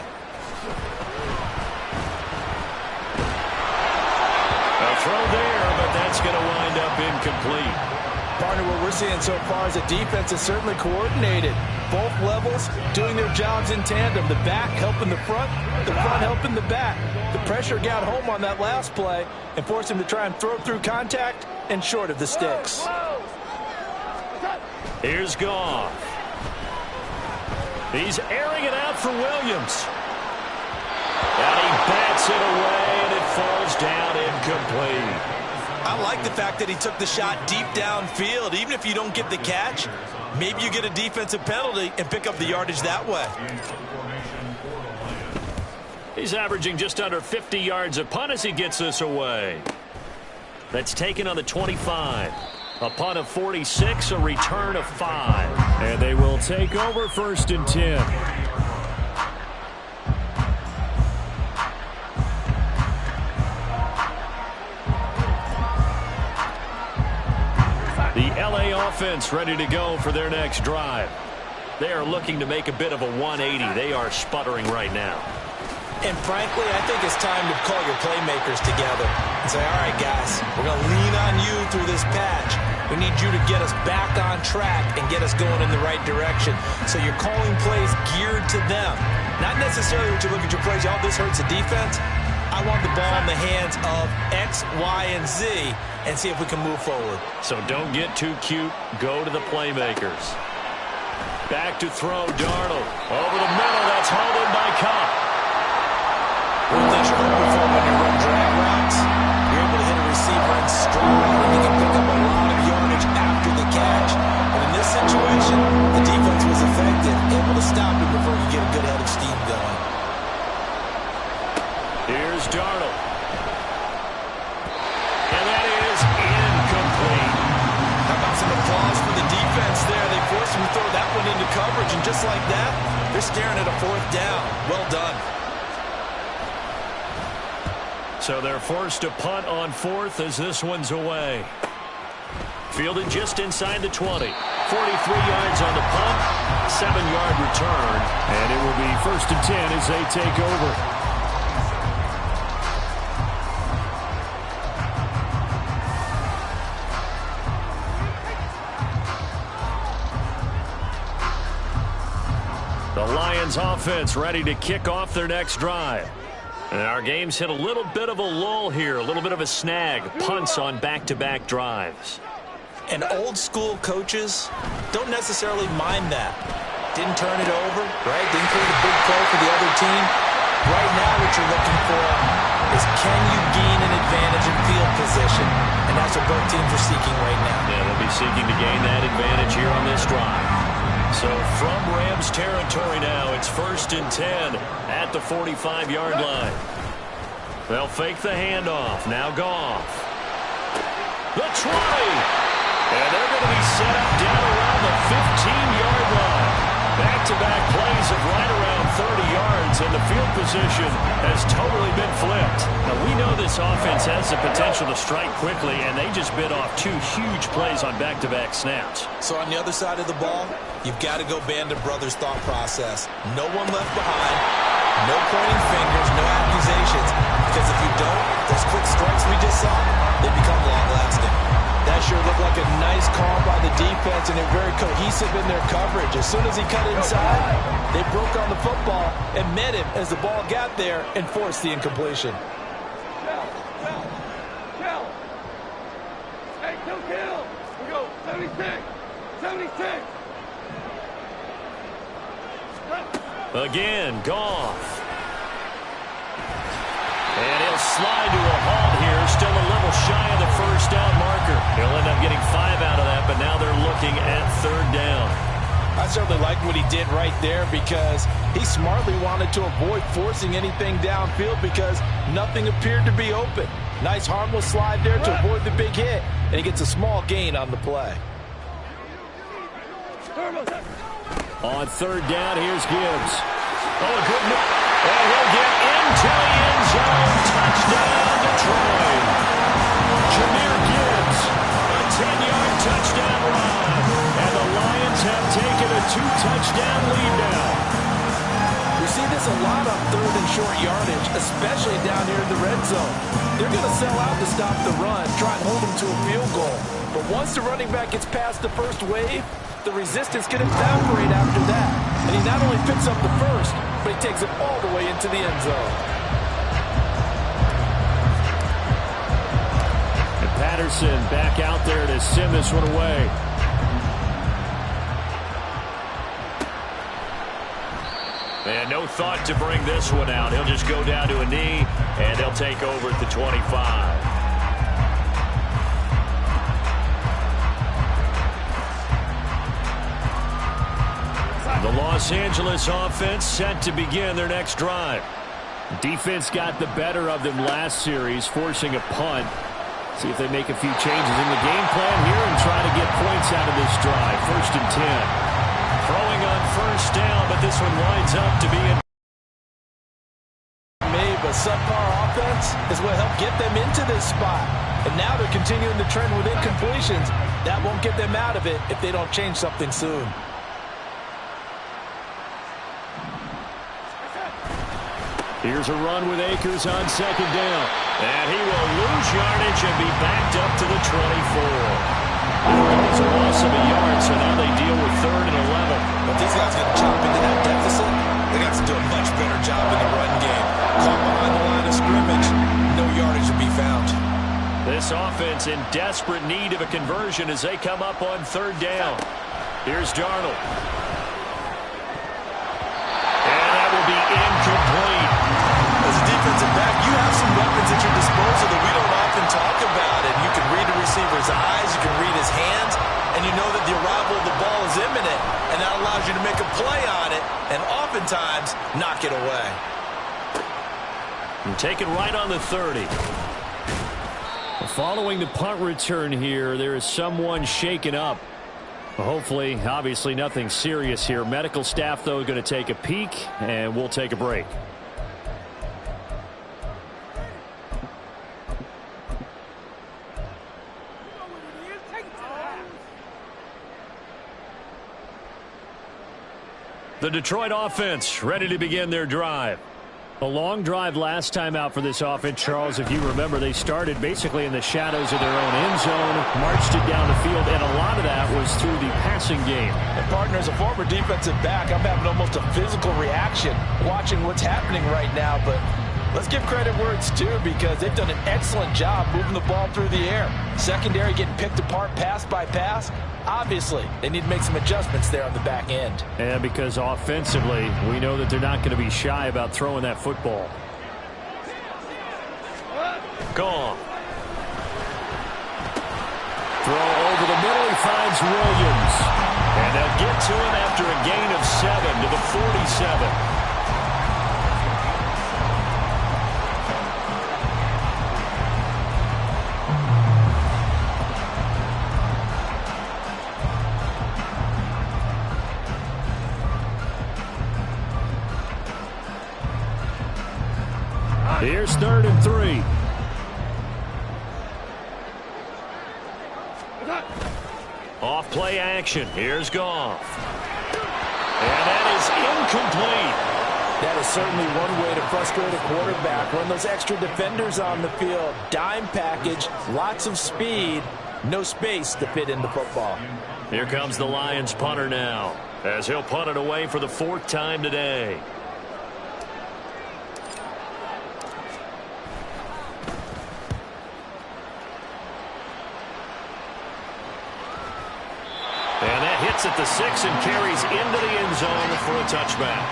A throw there, but that's going to wind up incomplete. Partner, what we're seeing so far is the defense is certainly coordinated. Both levels doing their jobs in tandem. The back helping the front helping the back. The pressure got home on that last play and forced him to try and throw through contact and short of the sticks. Here's Goff. He's airing it out for Williams. And he bats it away, and it falls down incomplete. I like the fact that he took the shot deep downfield. Even if you don't get the catch, maybe you get a defensive penalty and pick up the yardage that way. He's averaging just under 50 yards a punt as he gets this away. That's taken on the 25. A punt of 46, a return of 5. And they will take over 1st and 10. The LA offense ready to go for their next drive. They are looking to make a bit of a 180. They are sputtering right now. And frankly, I think it's time to call your playmakers together and say, all right, guys, we're going to lean on you through this patch. We need you to get us back on track and get us going in the right direction. So you're calling plays geared to them. Not necessarily what you look at your plays, oh, this hurts the defense. I want the ball in the hands of X, Y, and Z and see if we can move forward. So don't get too cute. Go to the playmakers. Back to throw, Darnold. Over the middle, that's hauled in by Cup. One thing you're hoping for when you run drag routes, you're able to hit a receiver in stride, and you can pick up a lot of yardage after the catch. But in this situation, the defense was effective, able to stop him before he get a good head of steam going. Here's Darnold. And that is incomplete. How about some applause for the defense there? They forced him to throw that one into coverage, and just like that, they're staring at a 4th down. Well done. So they're forced to punt on 4th as this one's away. Fielded just inside the 20. 43 yards on the punt, 7-yard return. And it will be 1st and 10 as they take over. The Lions offense ready to kick off their next drive. And our game's hit a little bit of a lull here, a little bit of a snag. Punts on back-to-back drives. And old-school coaches don't necessarily mind that. Didn't turn it over, right? Didn't create a big play for the other team. Right now what you're looking for is can you gain an advantage in field position? And that's what both teams are seeking right now. Yeah, they'll be seeking to gain that advantage here on this drive. So from Rams territory now, it's 1st and 10 at the 45-yard line. They'll fake the handoff. Now Goff. The 20. And they're going to be set up down around the 15-yard line. Back-to-back plays of right around 30 yards, and the field position has totally been flipped. Now, we know this offense has the potential to strike quickly, and they just bit off 2 huge plays on back-to-back snaps. So on the other side of the ball, you've got to go Band of Brothers thought process. No one left behind, no pointing fingers, no accusations, because if you don't, those quick strikes we just saw, they become long-lasting. That sure looked like a nice call by the defense, and they're very cohesive in their coverage. As soon as he cut inside, they broke on the football and met him as the ball got there and forced the incompletion. Hey, kill. We go 76. Again, Goff. And he'll slide to a halt here. Still a little shy of the first down marker. He'll end up getting 5 out of that, but now they're looking at 3rd down. I certainly like what he did right there because he smartly wanted to avoid forcing anything downfield because nothing appeared to be open. Nice harmless slide there to avoid the big hit, and he gets a small gain on the play. On 3rd down, here's Gibbs. Oh, a good move. And he'll get into the end zone. Touchdown, Detroit. Jahmyr Gibbs, a 10-yard touchdown run. And the Lions have taken a 2-touchdown lead now. We see this a lot on 3rd and short yardage, especially down here in the red zone. They're going to sell out to stop the run, try and hold them to a field goal. But once the running back gets past the first wave, the resistance can evaporate after that. And he not only picks up the first, but he takes it all the way into the end zone. And Patterson back out there to send this one away. And no thought to bring this one out. He'll just go down to a knee, and they'll take over at the 25. The Los Angeles offense set to begin their next drive. Defense got the better of them last series, forcing a punt. See if they make a few changes in the game plan here and try to get points out of this drive. 1st and 10. Throwing on 1st down, but this one winds up to be a a subpar offense is what helped get them into this spot. And now they're continuing the trend with incompletions. That won't get them out of it if they don't change something soon. Here's a run with Akers on 2nd down. And he will lose yardage and be backed up to the 24. It's a loss of a yard, so now they deal with 3rd and 11. But these guys got to chop into that deficit. They got to do a much better job in the run game. Caught behind the line of scrimmage, no yardage to be found. This offense in desperate need of a conversion as they come up on 3rd down. Here's Darnold. And that will be incomplete. As a defensive back, you have some weapons at your disposal that we don't often talk about. And you can read the receiver's eyes, you can read his hands, and you know that the arrival of the ball is imminent. And that allows you to make a play on it and oftentimes knock it away. And take it right on the 30. Following the punt return here, there is someone shaken up. Hopefully, obviously nothing serious here. Medical staff, though, going to take a peek, and we'll take a break. The Detroit offense ready to begin their drive. A long drive last time out for this offense, Charles. If you remember, they started basically in the shadows of their own end zone, marched it down the field, and a lot of that was through the passing game. And partner, as a former defensive back, I'm having almost a physical reaction watching what's happening right now. But let's give credit where it's due because they've done an excellent job moving the ball through the air. Secondary getting picked apart pass by pass. Obviously, they need to make some adjustments there on the back end. And because offensively, we know that they're not going to be shy about throwing that football. Gone. Throw over the middle, he finds Williams. And they'll get to him after a gain of 7 to the 47. Here's 3rd and 3. Off play action. Here's Goff. And that is incomplete. That is certainly one way to frustrate a quarterback. Run those extra defenders on the field. Dime package, lots of speed, no space to fit in the football. Here comes the Lions punter now, as he'll punt it away for the 4th time today. And that hits at the 6 and carries into the end zone for a touchback.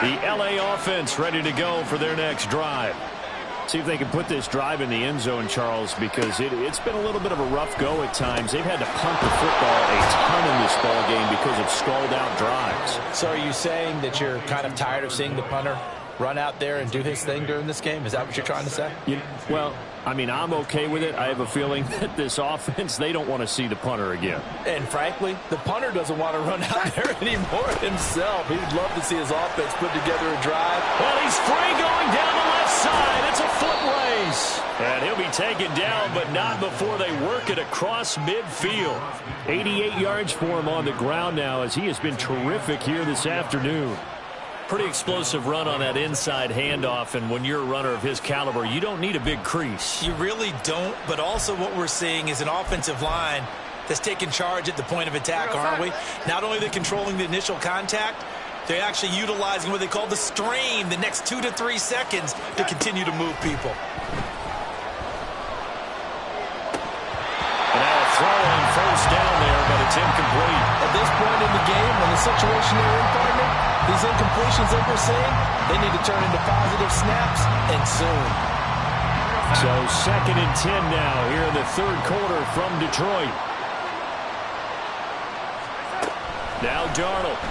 The LA offense ready to go for their next drive. See if they can put this drive in the end zone, Charles, because it's been a little bit of a rough go at times. They've had to punt the football a ton in this ball game because of stalled-out drives. So are you saying that you're kind of tired of seeing the punter run out there and do his thing during this game? Is that what you're trying to say? Well, I mean, I'm okay with it. I have a feeling that this offense, they don't want to see the punter again. And frankly, the punter doesn't want to run out there anymore himself. He'd love to see his offense put together a drive. Well, he's free going down the left side. It's a foot race. And he'll be taken down, but not before they work it across midfield. 88 yards for him on the ground now as he has been terrific here this afternoon. Pretty explosive run on that inside handoff, and when you're a runner of his caliber, you don't need a big crease. You really don't, but also what we're seeing is an offensive line that's taking charge at the point of attack, aren't we? Not only are they controlling the initial contact, they're actually utilizing what they call the strain, the next 2 to 3 seconds, to continue to move people. And now a throw on first down there, but it's incomplete. At this point in the game, when the situation they're in, partner, these incompletions that we're seeing, they need to turn into positive snaps, and soon. So 2nd and 10 now here in the third quarter from Detroit. Now Darnold.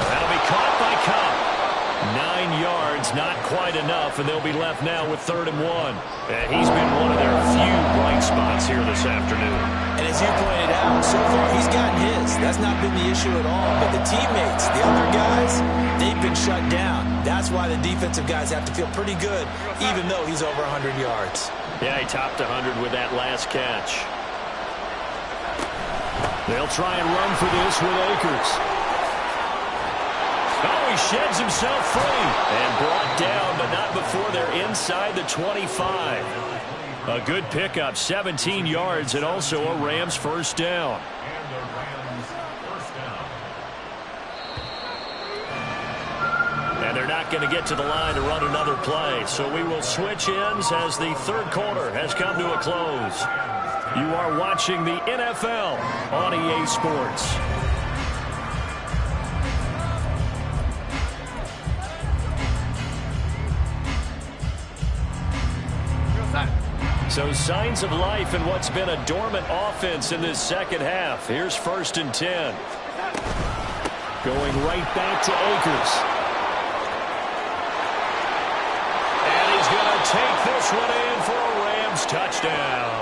That'll be caught by Cobb. 9 yards, not quite enough, and they'll be left now with 3rd and 1. And he's been one of their few bright spots here this afternoon. And as you pointed out, so far he's gotten his. That's not been the issue at all. But the teammates, the other guys, they've been shut down. That's why the defensive guys have to feel pretty good, even though he's over 100 yards. Yeah, he topped 100 with that last catch. They'll try and run for this with Akers. Oh, he sheds himself free and brought down, but not before they're inside the 25. A good pickup, 17 yards, and also a Rams first down. And they're not going to get to the line to run another play, so we will switch ends as the third quarter has come to a close. You are watching the NFL on EA Sports. So signs of life in what's been a dormant offense in this second half. Here's 1st and 10. Going right back to Akers. And he's going to take this one in for a Rams touchdown.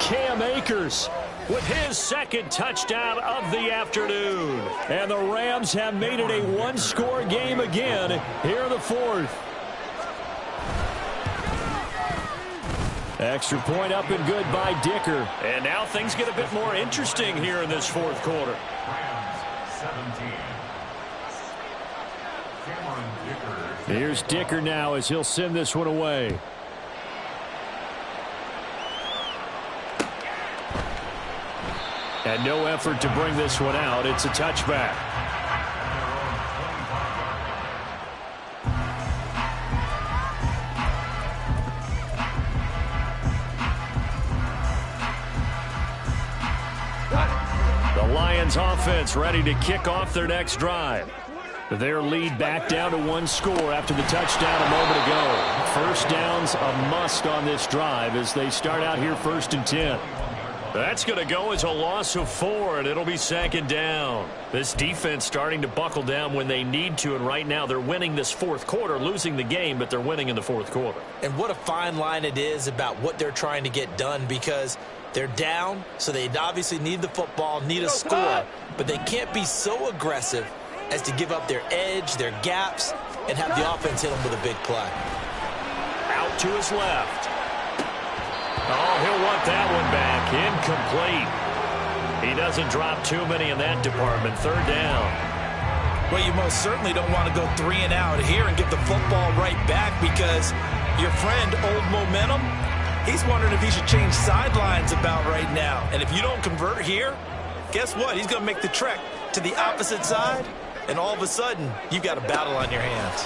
Cam Akers with his 2nd touchdown of the afternoon. And the Rams have made it a one-score game again here in the 4th. Extra point up and good by Dicker. And now things get a bit more interesting here in this 4th quarter. Here's Dicker now as he'll send this one away. And no effort to bring this one out. It's a touchback. Lions offense ready to kick off their next drive. Their lead back down to 1 score after the touchdown a moment ago. First down's a must on this drive as they start out here 1st and 10. That's going to go as a loss of 4, and it'll be 2nd down. This defense starting to buckle down when they need to, and right now they're winning this 4th quarter, losing the game, but they're winning in the 4th quarter. And what a fine line it is about what they're trying to get done, because they're down, so they obviously need the football, need a score, but they can't be so aggressive as to give up their edge, their gaps, and have the offense hit them with a big play. Out to his left. Oh, he'll want that one back. Incomplete. He doesn't drop too many in that department. 3rd down. Well, you most certainly don't want to go 3 and out here and give the football right back, because your friend, Old Momentum, he's wondering if he should change sidelines about right now. And if you don't convert here, guess what? He's going to make the trek to the opposite side, and all of a sudden, you've got a battle on your hands.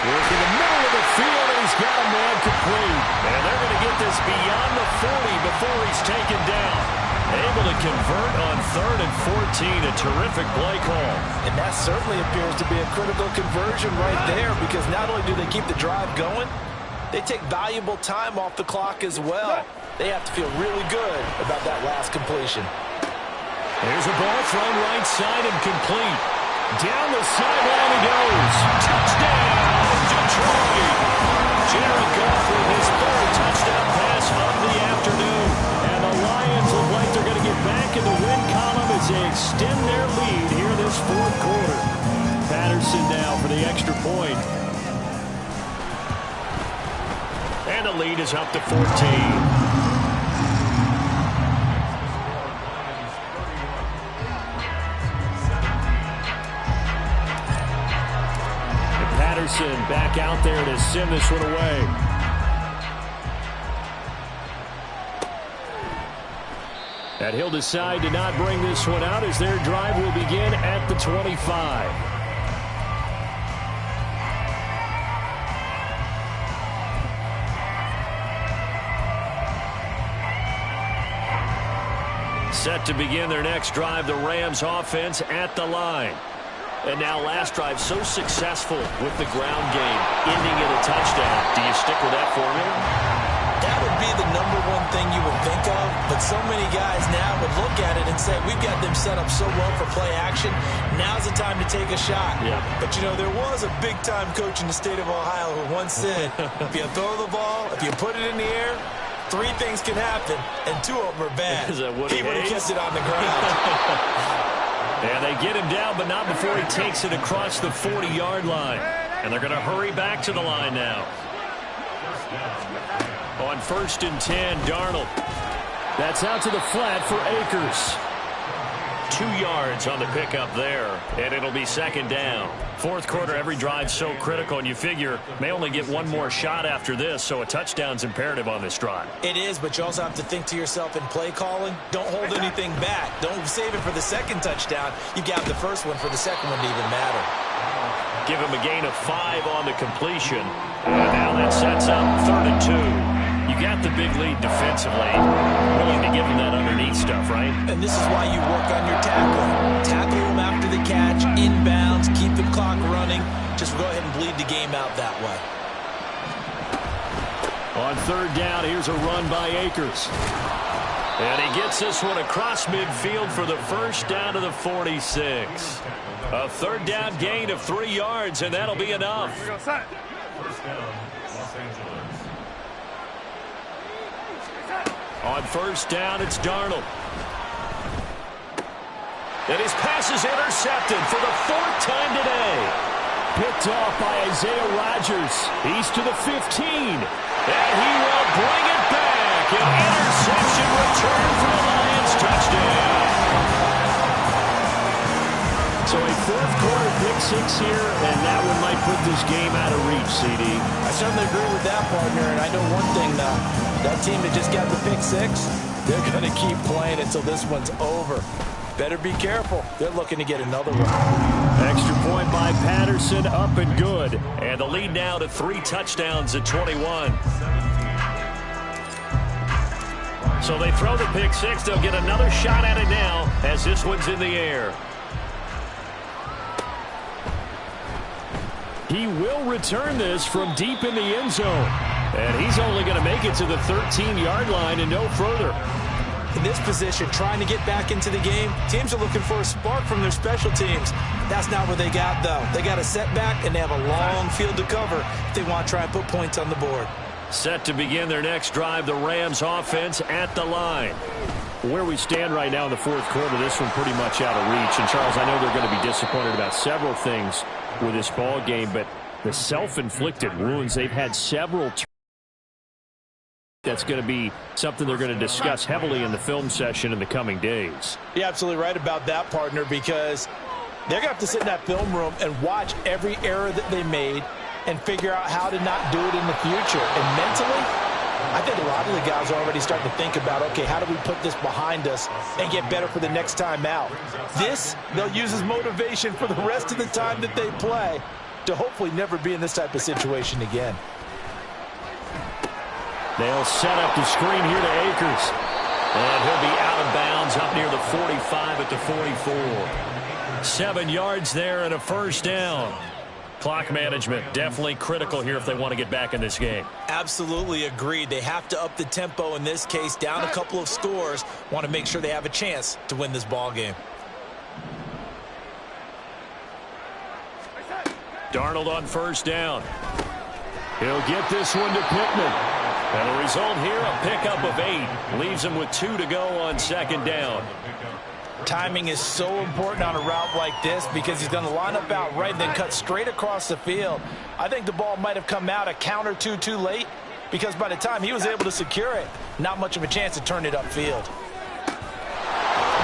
Work in the middle of the field, and he's got a man complete. And they're going to get this beyond the 40 before he's taken down. Able to convert on 3rd and 14. A terrific play call. And that certainly appears to be a critical conversion right there, because not only do they keep the drive going, they take valuable time off the clock as well. They have to feel really good about that last completion. Here's a ball thrown right side and complete. Down the sideline he goes. Touchdown, Detroit. Jared Goff with his 3rd touchdown pass of the afternoon. And the Lions look like they're going to get back in the win column as they extend their lead here this 4th quarter. Patterson now for the extra point. And the lead is up to 14. Patterson back out there to send this one away. And he'll decide to not bring this one out as their drive will begin at the 25. Set to begin their next drive, the Rams offense at the line. And now last drive so successful with the ground game, ending in a touchdown. Do you stick with that formula? That would be the #1 thing you would think of, but so many guys now would look at it and say, we've got them set up so well for play action. Now's the time to take a shot. Yeah. But, you know, there was a big-time coach in the state of Ohio who once said, if you throw the ball, if you put it in the air, 3 things can happen, and 2 of them are bad. Is that Woody He would have Hayes? kept it on the ground. And they get him down, but not before he takes it across the 40-yard line. And they're going to hurry back to the line now. On 1st and 10, Darnold. That's out to the flat for Akers. 2 yards on the pickup there, and it'll be 2nd down. 4th quarter, every drive's so critical, and you figure may only get one more shot after this, so a touchdown's imperative on this drive. It is, but you also have to think to yourself in play calling, don't hold anything back. Don't save it for the 2nd touchdown. You got the 1st one for the 2nd one to even matter. Give him a gain of 5 on the completion, and now that sets up 3rd and 2. You got the big lead defensively. Willing to give him that underneath stuff, right? And this is why you work on your tackling. Tackle him after the catch, inbounds, keep the clock running. Just go ahead and bleed the game out that way. On 3rd down, here's a run by Akers. And he gets this one across midfield for the 1st down to the 46. A 3rd down gain of 3 yards, and that'll be enough. On 1st down, it's Darnold. And his pass is intercepted for the 4th time today. Picked off by Isaiah Rodgers. He's to the 15. And he will bring it back. An interception return for the Lions. Touchdown. So a 4th quarter pick-6 here, and that one might put this game out of reach, CD. I certainly agree with that, partner, and I know one thing now. That team that just got the pick-6, they're going to keep playing until this one's over. Better be careful. They're looking to get another one. Extra point by Patterson, up and good. And the lead now to 3 touchdowns at 21. So they throw the pick-6. They'll get another shot at it now as this one's in the air. He will return this from deep in the end zone. And he's only going to make it to the 13-yard line and no further. In this position, trying to get back into the game, teams are looking for a spark from their special teams. That's not what they got, though. They got a setback, and they have a long field to cover if they want to try and put points on the board. Set to begin their next drive, the Rams offense at the line. Where we stand right now in the 4th quarter, this one pretty much out of reach. And, Charles, I know they're going to be disappointed about several things with this ball game, but the self-inflicted wounds, they've had several. That's going to be something they're going to discuss heavily in the film session in the coming days. You're absolutely right about that, partner, because they're going to have to sit in that film room and watch every error that they made and figure out how to not do it in the future. And mentally, I think a lot of the guys are already starting to think about, okay, how do we put this behind us and get better for the next time out? This, they'll use as motivation for the rest of the time that they play to hopefully never be in this type of situation again. They'll set up the screen here to Akers. And he'll be out of bounds up near the 45 at the 44. 7 yards there and a first down. Clock management definitely critical here if they want to get back in this game. Absolutely agreed. They have to up the tempo in this case, down a couple of scores. Want to make sure they have a chance to win this ball game. Darnold on first down. He'll get this one to Pittman. And the result here, a pickup of 8. Leaves him with 2 to go on second down. Timing is so important on a route like this because he's going to line up out right and then cut straight across the field. I think the ball might have come out a count or two too late because by the time he was able to secure it, not much of a chance to turn it upfield.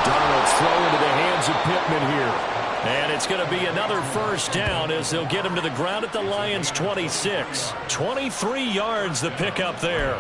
Darnold's throw into the hands of Pittman here. And it's going to be another first down as they'll get him to the ground at the Lions' 26. 23 yards the pickup there.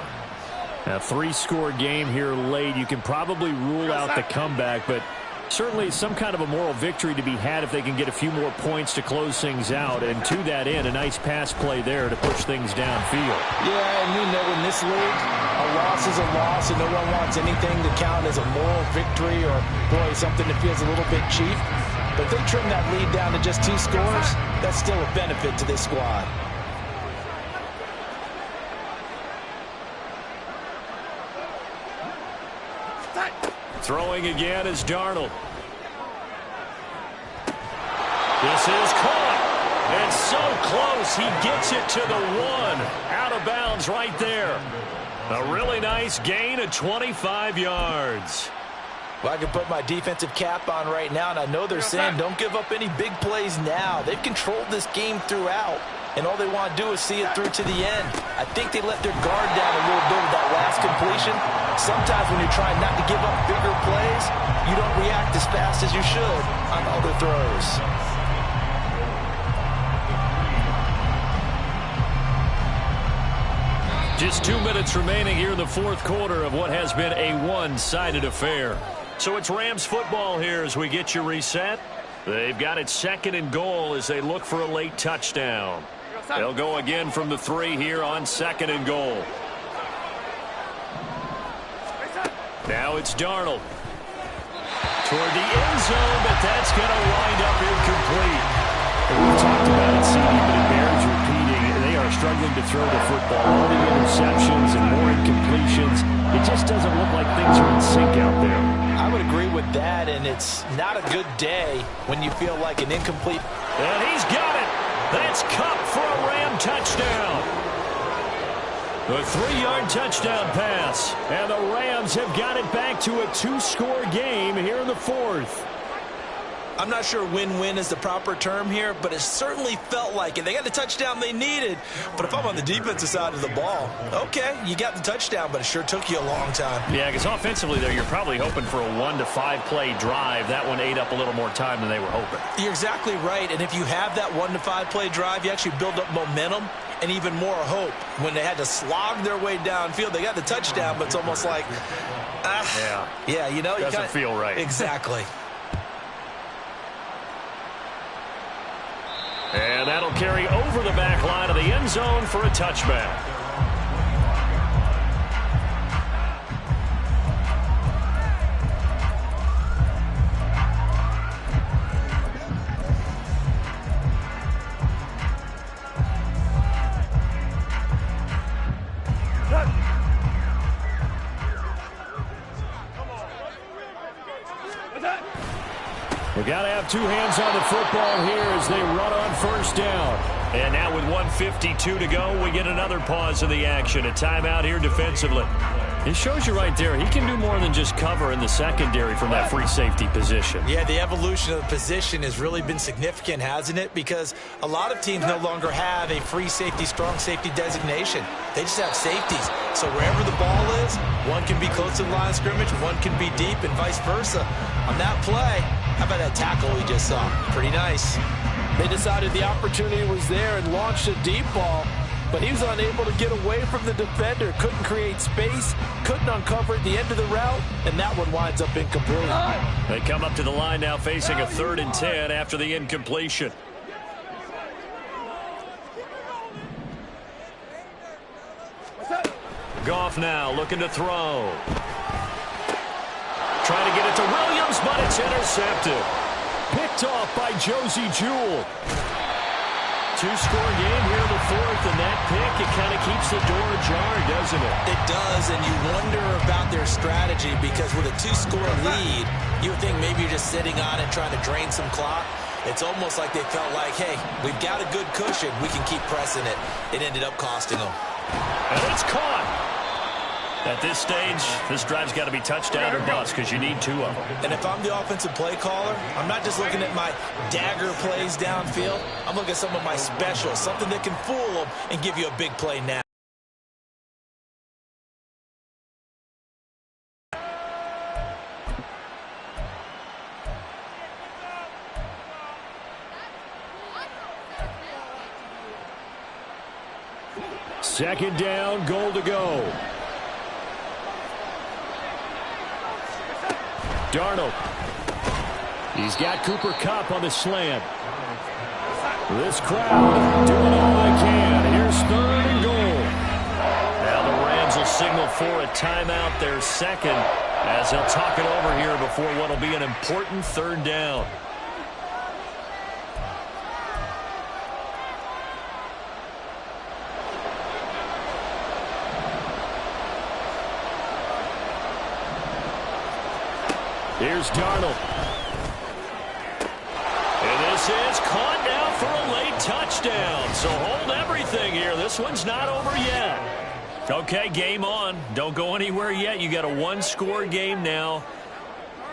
A 3-score game here late. You can probably rule out the comeback, but certainly some kind of a moral victory to be had if they can get a few more points to close things out. And to that end, a nice pass play there to push things downfield. Yeah, and you know in this league, a loss is a loss, and no one wants anything to count as a moral victory or, boy, something that feels a little bit cheap. But if they trim that lead down to just 2 scores, that's still a benefit to this squad. Throwing again is Darnold. This is caught. It's so close. He gets it to the 1. Out of bounds right there. A really nice gain of 25 yards. Well, I can put my defensive cap on right now, and I know they're saying don't give up any big plays now. They've controlled this game throughout, and all they want to do is see it through to the end. I think they let their guard down a little bit with that last completion. Sometimes when you're trying not to give up bigger plays, you don't react as fast as you should on other throws. Just 2 minutes remaining here in the fourth quarter of what has been a one-sided affair. So it's Rams football here as we get you reset. They've got it 2nd and goal as they look for a late touchdown. They'll go again from the 3 here on 2nd and goal. Now it's Darnold. Toward the end zone, but that's going to wind up incomplete. We've talked about it, CD, but it bears repeating. They are struggling to throw the football. All the interceptions and more incompletions. It just doesn't look like things are in sync out there. I would agree with that, and it's not a good day when you feel like an incomplete. And he's got it. That's Kupp for a Ram touchdown. A 3-yard touchdown pass. And the Rams have got it back to a 2-score game here in the fourth. I'm not sure win-win is the proper term here, but it certainly felt like it. They got the touchdown they needed. But if I'm on the defensive side of the ball, okay, you got the touchdown, but it sure took you a long time. Yeah, because offensively there, you're probably hoping for a 1 to 5 play drive. That one ate up a little more time than they were hoping. You're exactly right. And if you have that 1 to 5 play drive, you actually build up momentum and even more hope. When they had to slog their way downfield, they got the touchdown, but it's almost like, yeah, you know, doesn't feel right. Exactly. And that'll carry over the back line of the end zone for a touchback. We got to have 2 hands on the football here as they run on first down. And now with 1:52 to go, we get another pause in the action. A timeout here defensively. It shows you right there, he can do more than just cover in the secondary from that free safety position. Yeah, the evolution of the position has really been significant, hasn't it? Because a lot of teams no longer have a free safety, strong safety designation. They just have safeties. So wherever the ball is, one can be close to the line of scrimmage, one can be deep, and vice versa. On that play, how about that tackle we just saw? Pretty nice. They decided the opportunity was there and launched a deep ball, but he was unable to get away from the defender, couldn't create space, couldn't uncover at the end of the route, and that one winds up incomplete. They come up to the line now facing a 3rd and 10 after the incompletion. Goff now looking to throw. trying to get it to Williams, but it's intercepted. Picked off by Josie Jewell. Two-score game here in the fourth, and that pick, it kind of keeps the door ajar, doesn't it? It does, and you wonder about their strategy because with a two-score lead, you would think maybe you're just sitting on it trying to drain some clock. It's almost like they felt like, hey, we've got a good cushion. We can keep pressing it. It ended up costing them. And it's caught. At this stage, this drive's got to be touchdown or bust because you need 2 of them. And if I'm the offensive play caller, I'm not just looking at my dagger plays downfield. I'm looking at some of my specials, something that can fool them and give you a big play now. Second down, goal to go. Darnold. He's got Cooper Kupp on the slant. This crowd doing all they can. Here's 3rd and goal. Now the Rams will signal for a timeout, their second, as they'll talk it over here before what will be an important 3rd down. Here's Darnold. And this is caught now for a late touchdown. So hold everything here. This one's not over yet. Okay, game on. Don't go anywhere yet. You got a 1-score game now.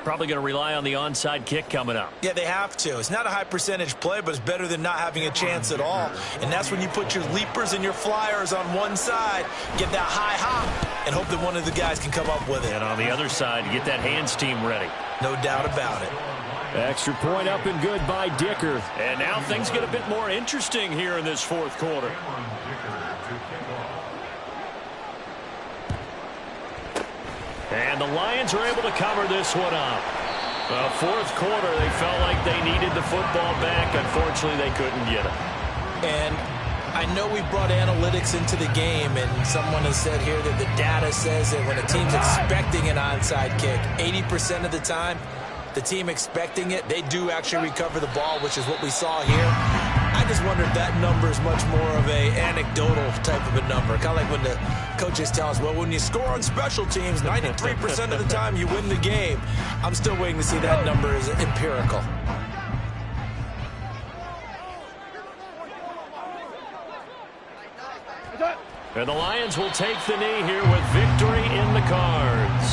Probably going to rely on the onside kick coming up. Yeah, they have to. It's not a high percentage play, but it's better than not having a chance at all. And that's when you put your leapers and your flyers on one side, get that high hop, and hope that one of the guys can come up with it. And on the other side, get that hands team ready. No doubt about it. Extra point up and good by Dicker. And now things get a bit more interesting here in this 4th quarter. And the Lions are able to cover this one up. 4th quarter, they felt like they needed the football back. Unfortunately, they couldn't get it. And I know we brought analytics into the game, and someone has said here that the data says that when a team's expecting an onside kick, 80% of the time, the team expecting it, they do actually recover the ball, which is what we saw here. I just wonder if that number is much more of a anecdotal type of a number. Kind of like when the coaches tell us, well, when you score on special teams, 93% of the time you win the game. I'm still waiting to see that number is empirical. And the Lions will take the knee here with victory in the cards.